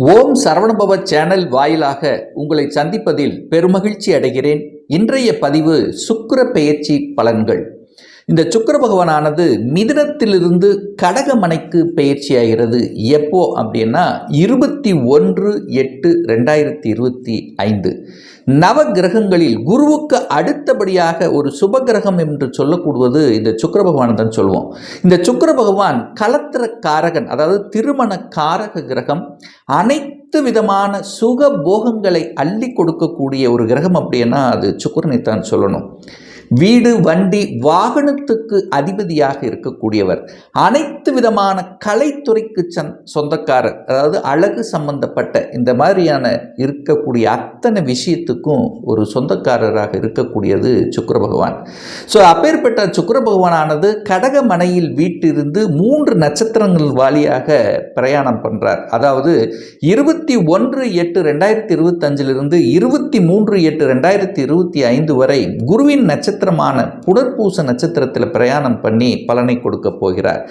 ஓம் Saravanabhava channel வாயிலாக உங்களை சந்திப்பதில் பெருமகிழ்ச்சி அடைகிறேன். இன்றைய பதிவு சுக்கிர பெயர்ச்சி பலன்கள். இந்த சுக்கிர பகவானானது மிதுனத்திலிருந்து கடகமனைக்கு பெயர்ச்சியாகிறது. எப்போ அப்படின்னா 21/8/2025. நவ கிரகங்களில் குருவுக்கு அடுத்தபடியாக ஒரு சுப கிரகம் என்று சொல்லக்கூடுவது இந்த சுக்கிர பகவான் தான் சொல்லுவோம். இந்த சுக்கிர பகவான் கலத்திர காரகன், அதாவது திருமண காரக கிரகம். அனைத்து விதமான சுக போகங்களை அள்ளி கொடுக்கக்கூடிய ஒரு கிரகம் அப்படின்னா அது சுக்கிரனை தான் சொல்லணும். வீடு, வண்டி, வாகனத்துக்கு அதிபதியாக இருக்கக்கூடியவர். அனைத்து விதமான கலைத்துறைக்கு சொந்தக்காரர், அதாவது அழகு சம்பந்தப்பட்ட இந்த மாதிரியான இருக்கக்கூடிய அத்தனை விஷயத்துக்கும் ஒரு சொந்தக்காரராக இருக்கக்கூடியது சுக்கிர பகவான். ஸோ அப்பேற்பட்ட சுக்கிர பகவானானது கடகமனையில் வீட்டிலிருந்து 3 நட்சத்திரங்கள் வாலியாக பிரயாணம் பண்ணுறார். அதாவது 21/8/2025 23/8/2025 வரை குருவின் நட்சத்திரமான புனர்பூச நட்சத்திரத்தில் பிரயாணம் பண்ணி பலனை கொடுக்க போகிறார்.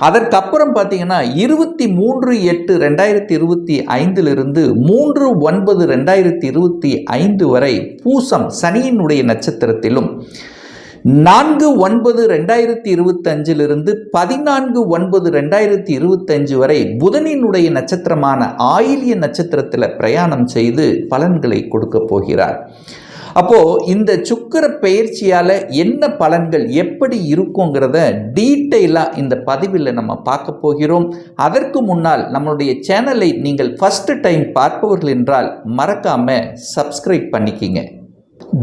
அதற்கப்புறம் பார்த்தீங்கன்னா 23/8/2025 3/9/2025 வரை பூசம் சனியினுடைய நட்சத்திரத்திலும், 4/9/2025 14/9/2025 வரை புதனினுடைய நட்சத்திரமான ஆயில்ய நட்சத்திரத்தில் பிரயாணம் செய்து பலன்களை கொடுக்க போகிறார். அப்போ இந்த சுக்கிர பெயர்ச்சியால் என்ன பலன்கள் எப்படி இருக்குங்கிறத டீட்டெயிலாக இந்த பதிவில் நம்ம பார்க்க போகிறோம். அதற்கு முன்னால் நம்மளுடைய சேனலை நீங்கள் ஃபர்ஸ்ட் டைம் பார்ப்பவர்கள் என்றால் மறக்காம சப்ஸ்கிரைப் பண்ணிக்கிங்க.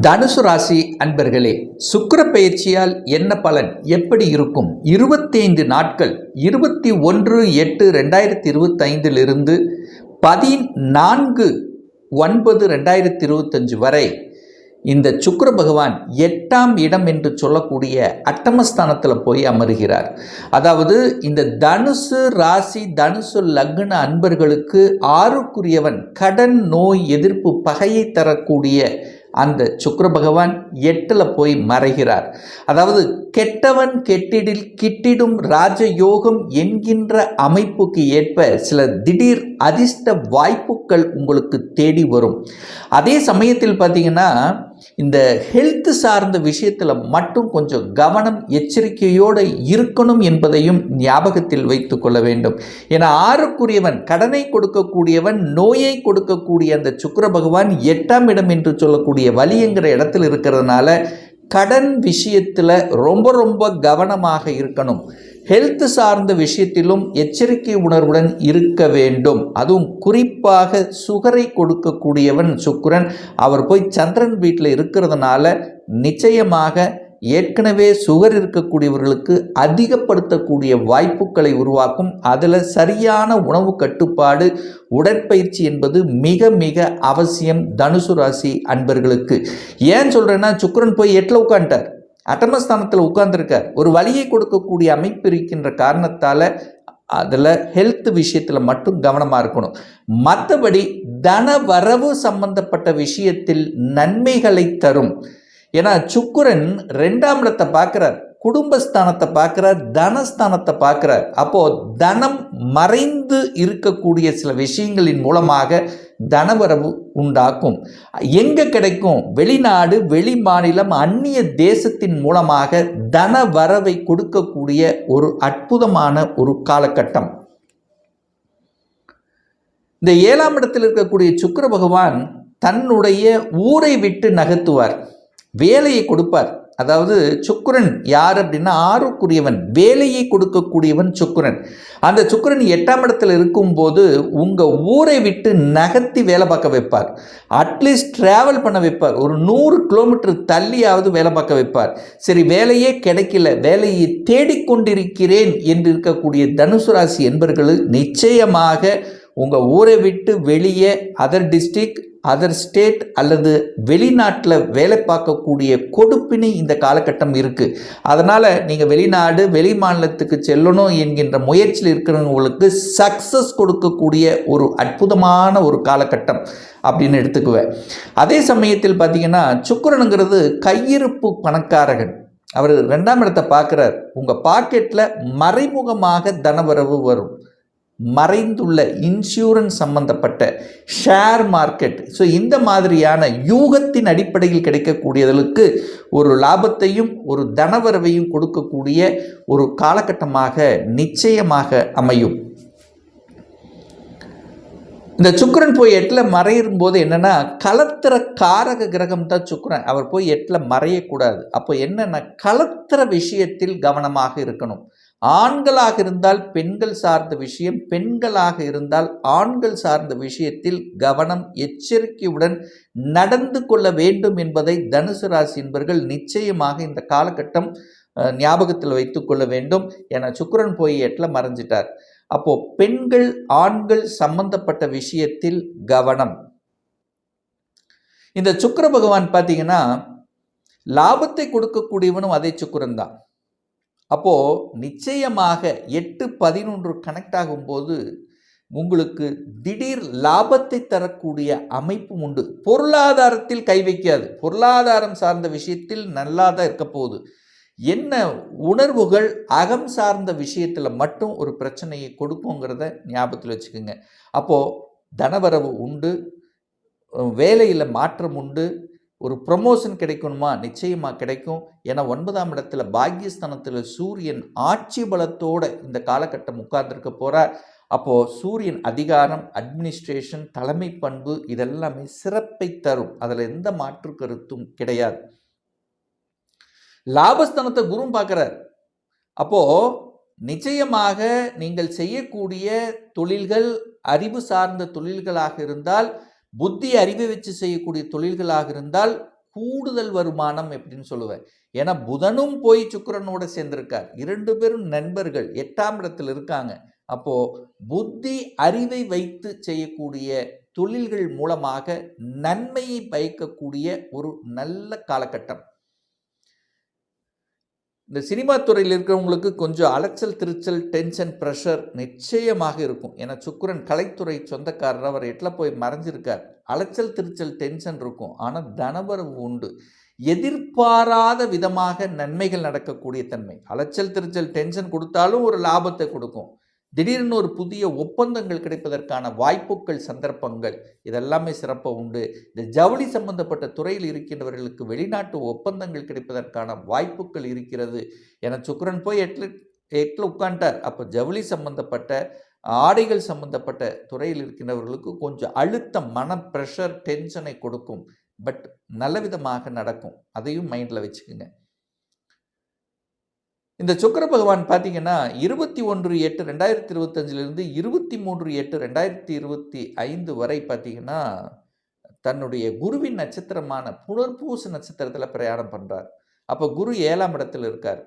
தனுசு ராசி அன்பர்களே, சுக்கிர பெயர்ச்சியால் என்ன பலன் எப்படி இருக்கும்? 25 நாட்கள் 21/8/2025 14/9/2025 வரை இந்த சுக்கிர பகவான் 8ஆம் இடம் என்று சொல்லக்கூடிய அட்டமஸ்தானத்தில் போய் அமருகிறார். அதாவது இந்த தனுசு ராசி, தனுசு லக்ன அன்பர்களுக்கு 6க்குரியவன், கடன், நோய், எதிர்ப்பு, பகையை தரக்கூடிய அந்த சுக்கிர பகவான் 8ல் போய் மறைகிறார். அதாவது கெட்டவன் கெட்டிடில் கிட்டிடும் ராஜயோகம் என்கின்ற அமைப்புக்கு ஏற்ப சில திடீர் அதிர்ஷ்ட வாய்ப்புகள் உங்களுக்கு தேடி வரும். அதே சமயத்தில் பார்த்தீங்கன்னா இந்த ஹெல்த் சார்ந்த விஷயத்தில் மட்டும் கொஞ்சம் கவனம், எச்சரிக்கையோடு இருக்கணும் என்பதையும் ஞாபகத்தில் வைத்து கொள்ள வேண்டும். ஏன்னா 6க்குரியவன், கடனை கொடுக்கக்கூடியவன், நோயை கொடுக்கக்கூடிய அந்த சுக்கிர பகவான் 8ஆம் இடம் என்று சொல்லக்கூடிய வலிங்கிற இடத்துல இருக்கிறதுனால கடன் விஷயத்தில் ரொம்ப கவனமாக இருக்கணும். ஹெல்த் சார்ந்த விஷயத்திலும் எச்சரிக்கை உணர்வுடன் இருக்க வேண்டும். அதுவும் குறிப்பாக சுகரை கொடுக்கக்கூடியவன் சுக்கிரன். அவர் போய் சந்திரன் வீட்டில் இருக்கிறதுனால நிச்சயமாக ஏற்கனவே சுகர் இருக்கக்கூடியவர்களுக்கு அதிகப்படுத்தக்கூடிய வாய்ப்புகளை உருவாக்கும். அதில் சரியான உணவு கட்டுப்பாடு, உடற்பயிற்சி என்பது மிக அவசியம் தனுசு ராசி அன்பர்களுக்கு. ஏன் சொல்கிறேன்னா, சுக்கிரன் போய் 8ல் உட்காந்துட்டார், அட்டமஸ்தானத்தில் உட்கார்ந்துருக்கார். ஒரு வலியை கொடுக்கக்கூடிய அமைப்பு இருக்கின்ற காரணத்தால் அதில் ஹெல்த் விஷயத்தில் மட்டும் கவனமாக இருக்கணும். மற்றபடி தன வரவு சம்பந்தப்பட்ட விஷயத்தில் நன்மைகளை தரும். ஏன்னா சுக்கிரன் 2ஆம் இடத்தை பார்க்குறார், குடும்பஸ்தானத்தை பார்க்குறார், தனஸ்தானத்தை பார்க்குறார். அப்போது தனம் மறைந்து இருக்கக்கூடிய சில விஷயங்களின் மூலமாக தனவரவு உண்டாக்கும். எங்கே கிடைக்கும்? வெளிநாடு, வெளி மாநிலம், அந்நிய தேசத்தின் மூலமாக தன வரவை கொடுக்கக்கூடிய ஒரு அற்புதமான ஒரு காலகட்டம். இந்த 7ஆம் இடத்தில் இருக்கக்கூடிய சுக்கிர பகவான் தன்னுடைய ஊரை விட்டு நகர்த்துவார், வேலையை கொடுப்பார். அதாவது சுக்கிரன் யார் அப்படின்னா 6க்குரியவன், வேலையை கொடுக்கக்கூடியவன் சுக்கிரன். அந்த சுக்கிரன் 8ஆம் இடத்தில் இருக்கும்போது உங்கள் ஊரை விட்டு நகர்த்தி வேலை பார்க்க வைப்பார். அட்லீஸ்ட் ட்ராவல் பண்ண வைப்பார். ஒரு 100 கிலோமீட்டர் தள்ளியாவது வேலை பார்க்க வைப்பார். சரி, வேலையே கிடைக்கல, வேலையை தேடிக்கொண்டிருக்கிறேன் என்று இருக்கக்கூடிய தனுசு ராசி என்பர்கள் நிச்சயமாக உங்கள் ஊரை விட்டு வெளியே அதர் டிஸ்ட்ரிக்ட், அதர் ஸ்டேட் அல்லது வெளிநாட்டில் வேலை பார்க்கக்கூடிய கொடுப்பினை இந்த காலகட்டம் இருக்குது. அதனால் நீங்கள் வெளிநாடு, வெளி மாநிலத்துக்கு செல்லணும் என்கின்ற முயற்சியில் இருக்கிறவங்களுக்கு சக்ஸஸ் கொடுக்கக்கூடிய ஒரு அற்புதமான ஒரு காலகட்டம் அப்படின்னு எடுத்துக்குவேன். அதே சமயத்தில் பார்த்தீங்கன்னா சுக்கிரனுங்கிறது கையிருப்பு பணக்காரகன். அவர் 2ஆம் இடத்தை பார்க்குறார். உங்கள் பாக்கெட்டில் மறைமுகமாக தனவரவு வரும். மறைந்துள்ள இன்சூரன்ஸ் சம்பந்தப்பட்ட ஷேர் மார்க்கெட், ஸோ இந்த மாதிரியான யூகத்தின் அடிப்படையில் கிடைக்கக்கூடியதற்கு ஒரு லாபத்தையும் ஒரு தனவரவையும் கொடுக்கக்கூடிய ஒரு காலகட்டமாக நிச்சயமாக அமையும். இந்த சுக்கிரன் போய் 8ல் மறையும் போது என்னன்னா, கலத்திர காரக கிரகம் தான் சுக்கிரன். அவர் போய் 8ல் மறையக்கூடாது. அப்போ என்னன்னா, கலத்திர விஷயத்தில் கவனமாக இருக்கணும். ஆண்களாக இருந்தால் பெண்கள் சார்ந்த விஷயம், பெண்களாக இருந்தால் ஆண்கள் சார்ந்த விஷயத்தில் கவனம் எச்சரிக்கையுடன் நடந்து கொள்ள வேண்டும் என்பதை தனுசு ராசி என்பவர்கள் நிச்சயமாக இந்த காலகட்டம் ஞாபகத்தில் வைத்து கொள்ள வேண்டும். என சுக்கிரன் போய் 8ல் மறைஞ்சிட்டார். அப்போ பெண்கள் ஆண்கள் சம்பந்தப்பட்ட விஷயத்தில் கவனம். இந்த சுக்கிர பகவான் பார்த்தீங்கன்னா, லாபத்தை கொடுக்கக்கூடியவனும் அதே சுக்கிரன் தான். அப்போ நிச்சயமாக 8-11 கனெக்ட் ஆகும்போது உங்களுக்கு திடீர் லாபத்தை தரக்கூடிய அமைப்பும் உண்டு. பொருளாதாரத்தில் கை வைக்காது. பொருளாதாரம் சார்ந்த விஷயத்தில் நல்லா தான் இருக்க போகுது. என்ன உணர்வுகள் அகம் சார்ந்த விஷயத்தில் மட்டும் ஒரு பிரச்சனையை கொடுக்குங்கிறத ஞாபகத்தில் வச்சுக்கோங்க. அப்போது தனவரவு உண்டு, வேலையில் மாற்றம் உண்டு, ஒரு ப்ரமோஷன் கிடைக்கணுமா, நிச்சயமாக கிடைக்கும். ஏன்னா 9ஆம் இடத்துல பாக்கியஸ்தானத்தில் சூரியன் ஆட்சி பலத்தோடு இந்த காலகட்டம் உட்கார்ந்துருக்க போகிறார். அப்போது சூரியன் அதிகாரம், அட்மினிஸ்ட்ரேஷன், தலைமை பண்பு இதெல்லாமே சிறப்பை தரும். அதில் எந்த மாற்று கருத்தும் கிடையாது. லாபஸ்தானத்தை குரு பார்க்குறார். அப்போது நிச்சயமாக நீங்கள் செய்யக்கூடிய தொழில்கள் அறிவு சார்ந்த தொழில்களாக இருந்தால், புத்தி அறிவை வச்சு செய்யக்கூடிய தொழில்களாக இருந்தால் கூடுதல் வருமானம் எப்படின்னு சொல்லுவேன். ஏன்னா புதனும் போய் சுக்கிரனோட சேர்ந்திருக்கார். 2 பேரும் நண்பர்கள், 8ஆம் இடத்தில் இருக்காங்க. அப்போது புத்தி அறிவை வைத்து செய்யக்கூடிய தொழில்கள் மூலமாக நன்மையை பயக்கக்கூடிய ஒரு நல்ல காலகட்டம். இந்த சினிமா துறையில் இருக்கிறவங்களுக்கு கொஞ்சம் அலைச்சல் திருச்சல், டென்ஷன், ப்ரெஷர் நிச்சயமாக இருக்கும். ஏன்னா சுக்கிரன் கலைத்துறை சொந்தக்காரர், அவர் 8ல் போய் மறைஞ்சிருக்கார். அலைச்சல் திருச்சல் டென்ஷன் இருக்கும். ஆனால் தனவரவு உண்டு. எதிர்பாராத விதமாக நன்மைகள் நடக்கக்கூடிய தன்மை. அலைச்சல் திருச்சல் டென்ஷன் கொடுத்தாலும் ஒரு லாபத்தை கொடுக்கும். திடீர்னு ஒரு புதிய ஒப்பந்தங்கள் கிடைப்பதற்கான வாய்ப்புகள், சந்தர்ப்பங்கள் இதெல்லாமே சிறப்பாக உண்டு. இந்த ஜவுளி சம்பந்தப்பட்ட துறையில் இருக்கின்றவர்களுக்கு வெளிநாட்டு ஒப்பந்தங்கள் கிடைப்பதற்கான வாய்ப்புகள் இருக்கிறது. என சுக்கிரன் போய் 8ல் உட்காண்டார். அப்போ ஜவுளி சம்பந்தப்பட்ட ஆடைகள் சம்பந்தப்பட்ட துறையில் இருக்கின்றவர்களுக்கு கொஞ்சம் அழுத்தம், மன ப்ரெஷர், டென்ஷனை கொடுக்கும். பட் நல்ல விதமாக நடக்கும். அதையும் மைண்டில் வச்சுக்கோங்க. இந்த சுக்கிர பகவான் பார்த்தீங்கன்னா 21/8/2025 23/8/2025 வரை பார்த்தீங்கன்னா தன்னுடைய குருவின் நட்சத்திரமான புனர்பூச நட்சத்திரத்தில் பிரயாணம் பண்ணுறார். அப்போ குரு 7ஆம் இடத்தில் இருக்கார்.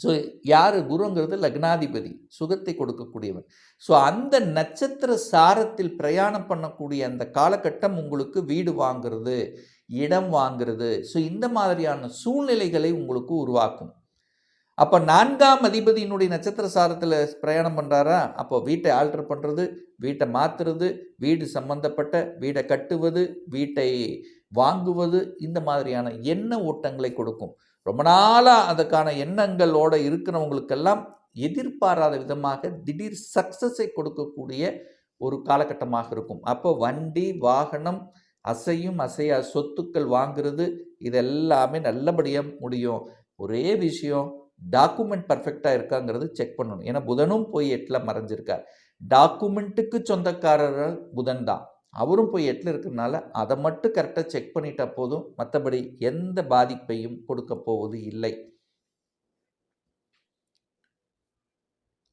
ஸோ யார் குருங்கிறது? லக்னாதிபதி, சுகத்தை கொடுக்கக்கூடியவன். ஸோ அந்த நட்சத்திர சாரத்தில் பிரயாணம் பண்ணக்கூடிய அந்த காலகட்டம் உங்களுக்கு வீடு வாங்கிறது, இடம் வாங்கிறது, ஸோ இந்த மாதிரியான சூழ்நிலைகளை உங்களுக்கு உருவாக்கும். அப்போ 4ஆம் அதிபதியினுடைய நட்சத்திர சாரத்தில் பிரயாணம் பண்ணுறாரா, அப்போ வீட்டை ஆல்டர் பண்ணுறது, வீட்டை மாற்றுறது, வீடு சம்பந்தப்பட்ட வீடை கட்டுவது, வீட்டை வாங்குவது, இந்த மாதிரியான எண்ண ஓட்டங்களை கொடுக்கும். ரொம்ப நாளாக அதுக்கான எண்ணங்களோடு இருக்கிறவங்களுக்கெல்லாம் எதிர்பாராத விதமாக திடீர் சக்ஸஸை கொடுக்கக்கூடிய ஒரு காலகட்டமாக இருக்கும். அப்போ வண்டி, வாகனம், அசையும் அசையா சொத்துக்கள் வாங்குறது இதெல்லாமே நல்லபடியாக முடியும். ஒரே விஷயம், டாக்குமெண்ட் பர்ஃபெக்டாக இருக்காங்கிறது செக் பண்ணணும். ஏன்னா புதனும் போய் 8ல் மறைஞ்சிருக்கார். டாக்குமெண்ட்டுக்கு சொந்தக்காரர் புதன் தான். அவரும் போய் 8ல் இருக்கிறதுனால அதை மட்டும் கரெக்டாக செக் பண்ணிட்டா போதும். மற்றபடி எந்த பாதிப்பையும் கொடுக்க போவது இல்லை.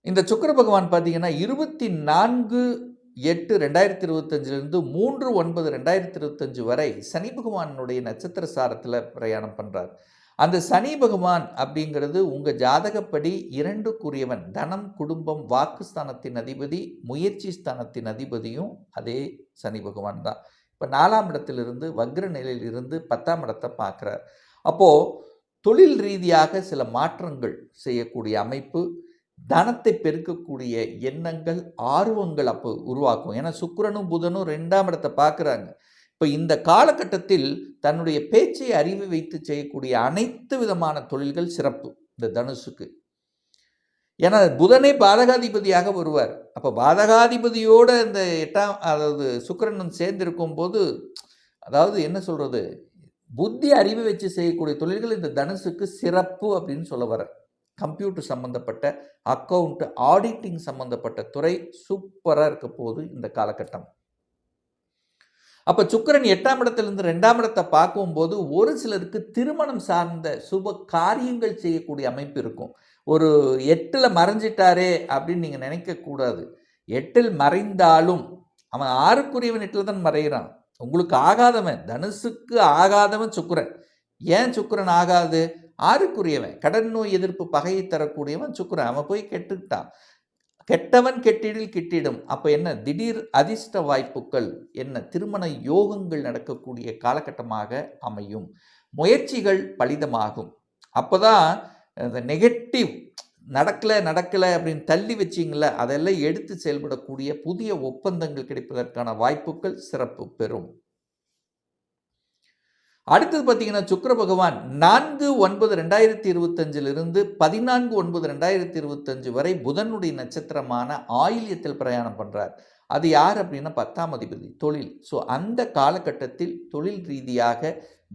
இந்த சுக்கிர பகவான் பார்த்தீங்கன்னா 24/8/2025 3/9/2025 வரை சனி பகவானுடைய நட்சத்திர சாரத்தில் பிரயாணம் பண்ணுறார். அந்த சனி பகவான் அப்படிங்கிறது உங்கள் ஜாதகப்படி 2க்குரியவன். தனம், குடும்பம், வாக்குஸ்தானத்தின் அதிபதி, முயற்சி ஸ்தானத்தின் அதிபதியும் அதே சனி பகவான் தான். இப்போ 4ஆம் இடத்திலிருந்து வக்ர நிலையிலிருந்து 10ஆம் இடத்தை பார்க்குறார். அப்போது தொழில் ரீதியாக சில மாற்றங்கள் செய்யக்கூடிய அமைப்பு, தனத்தை பெருக்கக்கூடிய எண்ணங்கள், ஆர்வங்கள் அப்போ உருவாக்கும். ஏன்னா சுக்கிரனும் புதனும் 2ஆம் இடத்தை பார்க்குறாங்க. இப்போ இந்த காலகட்டத்தில் தன்னுடைய பேச்சை அறிவை வைத்து செய்யக்கூடிய அனைத்து விதமான தொழில்கள் சிறப்பு இந்த தனுசுக்கு. ஏன்னா புதனே பாதகாதிபதியாக வருவார். அப்போ பாதகாதிபதியோடு இந்த 8ஆம் அதாவது சுக்கிரன் சேர்ந்திருக்கும் போது, அதாவது என்ன சொல்கிறது, புத்தி அறிவு வச்சு செய்யக்கூடிய தொழில்கள் இந்த தனுசுக்கு சிறப்பு அப்படின்னு சொல்ல வர. கம்ப்யூட்டர் சம்மந்தப்பட்ட, அக்கௌண்ட், ஆடிட்டிங் சம்மந்தப்பட்ட துறை சூப்பராக இருக்க போகுது இந்த காலகட்டம். அப்போ சுக்கிரன் 8ஆம் இடத்திலிருந்து 2ஆம் இடத்தை பார்க்கும்போது ஒரு சிலருக்கு திருமணம் சார்ந்த சுப காரியங்கள் செய்யக்கூடிய அமைப்பு இருக்கும். ஒரு 8ல் மறைஞ்சிட்டாரே அப்படின்னு நீங்கள் நினைக்கக்கூடாது. 8ல் மறைந்தாலும் அவன் 6க்குரியவன் 8ல் தான் மறைகிறான். உங்களுக்கு ஆகாதவன், தனுசுக்கு ஆகாதவன் சுக்கிரன். ஏன் சுக்கிரன் ஆகாது? 6க்குரியவன், கடன் நோய் எதிர்ப்பு பகையை தரக்கூடியவன் சுக்கிரன். அவன் போய் கெட்டுக்கிட்டான். கெட்டவன் கெட்டிடில் கிட்டிடும். அப்போ என்ன, திடீர் அதிர்ஷ்ட வாய்ப்புகள், என்ன திருமண யோகங்கள் நடக்கக்கூடிய காலகட்டமாக அமையும். முயற்சிகள் பலிதமாகும். அப்போ தான் இந்த நெகட்டிவ் நடக்கலை அப்படின்னு தள்ளி வச்சிங்கள, அதெல்லாம் எடுத்து செயல்படக்கூடிய புதிய ஒப்பந்தங்கள் கிடைப்பதற்கான வாய்ப்புகள் சிறப்பு பெறும். அடுத்தது பார்த்தீங்கன்னா, சுக்கிர பகவான் 4/9/2025 14/9/2025 வரை புதனுடைய நட்சத்திரமான ஆயில்யத்தில் பிரயாணம் பண்ணுறார். அது யார் அப்படின்னா 10ஆம் அதிபதி, தொழில். ஸோ அந்த காலகட்டத்தில் தொழில் ரீதியாக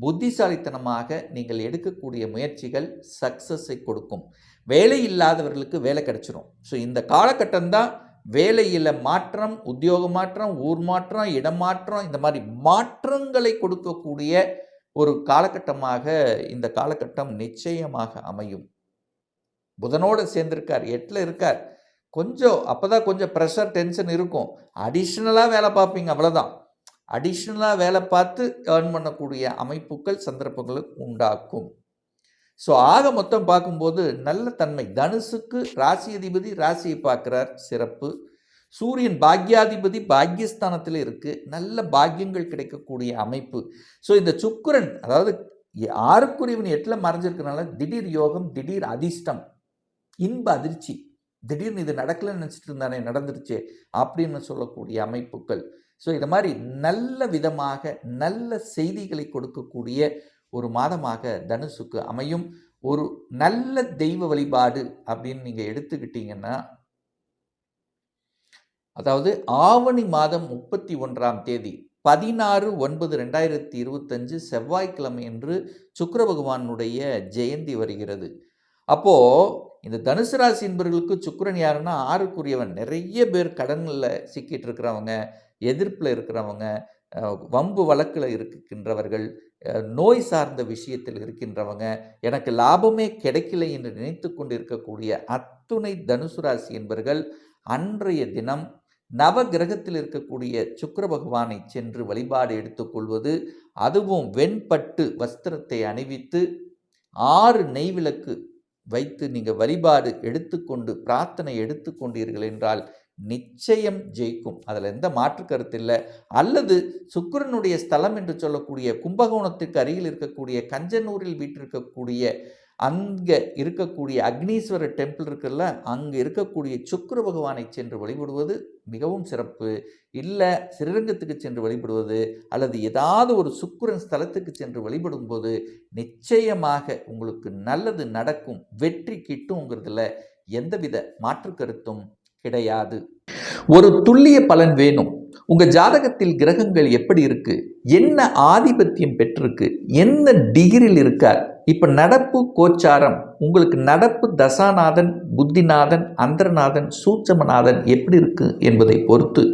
புத்திசாலித்தனமாக நீங்கள் எடுக்கக்கூடிய முயற்சிகள் சக்ஸஸை கொடுக்கும். வேலை இல்லாதவர்களுக்கு வேலை கிடைச்சிரும். ஸோ இந்த காலகட்டம்தான் வேலையில் மாற்றம், உத்தியோக மாற்றம், ஊர் மாற்றம், இடம் மாற்றம், இந்த மாதிரி மாற்றங்களை கொடுக்கக்கூடிய ஒரு காலகட்டமாக இந்த காலகட்டம் நிச்சயமாக அமையும். புதனோடு சேர்ந்திருக்கார், 8ல் இருக்கார். கொஞ்சம் அப்போதான் கொஞ்சம் ப்ரெஷர், டென்ஷன் இருக்கும். அடிஷ்னலாக வேலை பார்ப்பீங்க, அவ்வளோதான். அடிஷ்னலாக வேலை பார்த்து ஏர்ன் பண்ணக்கூடிய அமைப்புகள் சந்தர்ப்பங்களை உண்டாக்கும். ஸோ ஆக மொத்தம் பார்க்கும்போது நல்ல தன்மை. தனுசுக்கு ராசி அதிபதி ராசியை பார்க்குறார், சிறப்பு. சூரியன் பாக்யாதிபதி பாக்யஸ்தானத்தில் இருக்குது, நல்ல பாக்கியங்கள் கிடைக்கக்கூடிய அமைப்பு. ஸோ இந்த சுக்கிரன், அதாவது 6க்குரியவன் 8ல் மறைஞ்சிருக்கனால திடீர் யோகம், திடீர் அதிர்ஷ்டம், இன்ப அதிர்ச்சி. திடீர்னு இது நடக்கலைன்னு நினச்சிட்டு இருந்தானே, நடந்துருச்சே அப்படின்னு சொல்லக்கூடிய அமைப்புகள். ஸோ இது மாதிரி நல்ல விதமாக நல்ல செய்திகளை கொடுக்கக்கூடிய ஒரு மாதமாக தனுசுக்கு அமையும். ஒரு நல்ல தெய்வ வழிபாடு அப்படின்னு நீங்கள் எடுத்துக்கிட்டீங்கன்னா, அதாவது ஆவணி மாதம் 31ஆம் தேதி 16/9/2025 செவ்வாய்க்கிழமை என்று சுக்கிர பகவானுடைய ஜெயந்தி வருகிறது. அப்போது இந்த தனுசு ராசி என்பவர்களுக்கு சுக்கிரன் யாருன்னா 6க்குரியவன். நிறைய பேர் கடனில் சிக்கிட்டு இருக்கிறவங்க, எதிர்ப்பில் இருக்கிறவங்க, வம்பு வழக்கில் இருக்கின்றவர்கள், நோய் சார்ந்த விஷயத்தில் இருக்கின்றவங்க, எனக்கு லாபமே கிடைக்கல என்று நினைத்து கொண்டு இருக்கக்கூடிய அத்துணை தனுசு ராசி என்பவர்கள் அன்றைய தினம் நவ கிரகத்தில் இருக்கக்கூடிய சுக்கிர பகவானை சென்று வழிபாடு எடுத்துக்கொள்வது, அதுவும் வெண்பட்டு வஸ்திரத்தை அணிவித்து 6 நெய் விளக்கு வைத்து நீங்கள் வழிபாடு எடுத்துக்கொண்டு பிரார்த்தனை எடுத்துக்கொண்டீர்கள் என்றால் நிச்சயம் ஜெயிக்கும். அதில் எந்த மாற்று கருத்து இல்லை. அல்லது சுக்கிரனுடைய ஸ்தலம் என்று சொல்லக்கூடிய கும்பகோணத்துக்கு அருகில் இருக்கக்கூடிய கஞ்சனூரில் வீட்டிருக்கக்கூடிய அங்கே இருக்கக்கூடிய அக்னீஸ்வரர் டெம்பிள் இருக்குல்ல, அங்கே இருக்கக்கூடிய சுக்கிர பகவானை சென்று வழிபடுவது மிகவும் சிறப்பு. இல்லை ஸ்ரீரங்கத்துக்கு சென்று வழிபடுவது, அல்லது ஏதாவது ஒரு சுக்கிரன் ஸ்தலத்துக்கு சென்று வழிபடும்போது நிச்சயமாக உங்களுக்கு நல்லது நடக்கும், வெற்றி கிட்டுங்கிறதுல எந்தவித மாற்று கருத்தும் கிடையாது. ஒரு துல்லிய பலன் வேணும். உங்கள் ஜாதகத்தில் கிரகங்கள் எப்படி இருக்கு, என்ன ஆதிபத்தியம் பெற்றிருக்கு, என்ன டிகிரியில் இருக்கார், இப்போ நடப்பு கோச்சாரம், உங்களுக்கு நடப்பு தசாநாதன், புத்திநாதன், அந்தரநாதன், சூட்சமநாதன் எப்படி இருக்கு என்பதை பொறுத்து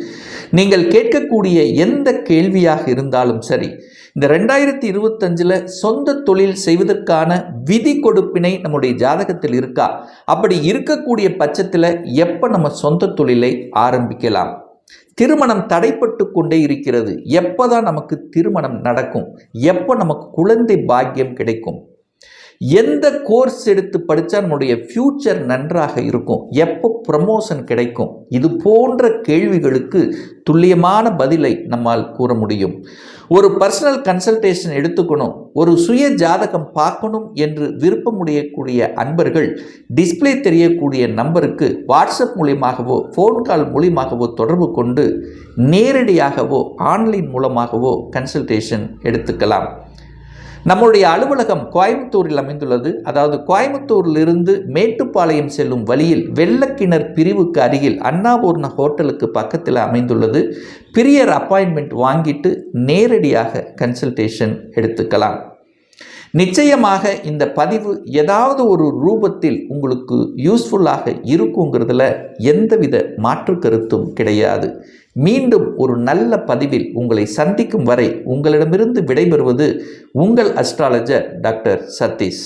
நீங்கள் கேட்கக்கூடிய எந்த கேள்வியாக இருந்தாலும் சரி, இந்த 2025 சொந்த தொழில் செய்வதற்கான விதி கொடுப்பினை நம்முடைய ஜாதகத்தில் இருக்கா, அப்படி இருக்கக்கூடிய பட்சத்தில் எப்போ நம்ம சொந்த தொழிலை ஆரம்பிக்கலாம், திருமணம் தடைப்பட்டு கொண்டே இருக்கிறது, எப்போதான் நமக்கு திருமணம் நடக்கும், எப்போ நமக்கு குழந்தை பாக்கியம் கிடைக்கும், எந்த கோர்ஸ் எடுத்து படித்தா நம்முடைய ஃப்யூச்சர் நன்றாக இருக்கும், எப்போ ப்ரமோஷன் கிடைக்கும், இது போன்ற கேள்விகளுக்கு துல்லியமான பதிலை நம்மால் கூற முடியும். ஒரு பர்சனல் கன்சல்டேஷன் எடுத்துக்கணும், ஒரு சுய ஜாதகம் பார்க்கணும் என்று விருப்பமுடையக்கூடிய அன்பர்கள் டிஸ்பிளே தெரியக்கூடிய நம்பருக்கு வாட்ஸ்அப் மூலியமாகவோ ஃபோன் கால் மூலியமாகவோ தொடர்பு கொண்டு நேரடியாகவோ ஆன்லைன் மூலமாகவோ கன்சல்டேஷன் எடுத்துக்கலாம். நம்முடைய அலுவலகம் கோயம்புத்தூரில் அமைந்துள்ளது. அதாவது கோயம்புத்தூரிலிருந்து மேட்டுப்பாளையம் செல்லும் வழியில் வெள்ளக்கிணர் பிரிவுக்கு அருகில் அன்னபூர்ணா ஹோட்டலுக்கு பக்கத்தில் அமைந்துள்ளது. பிரியர் அப்பாயின்மெண்ட் வாங்கிட்டு நேரடியாக கன்சல்டேஷன் எடுத்துக்கலாம். நிச்சயமாக இந்த பதிவு ஏதாவது ஒரு ரூபத்தில் உங்களுக்கு யூஸ்ஃபுல்லாக இருக்குங்கிறதுல எந்தவித மாற்று கருத்தும் கிடையாது. மீண்டும் ஒரு நல்ல பதிவில் உங்களை சந்திக்கும் வரை உங்களிடமிருந்து விடைபெறுவது உங்கள் அஸ்ட்ராலஜர் டாக்டர் சதீஷ்.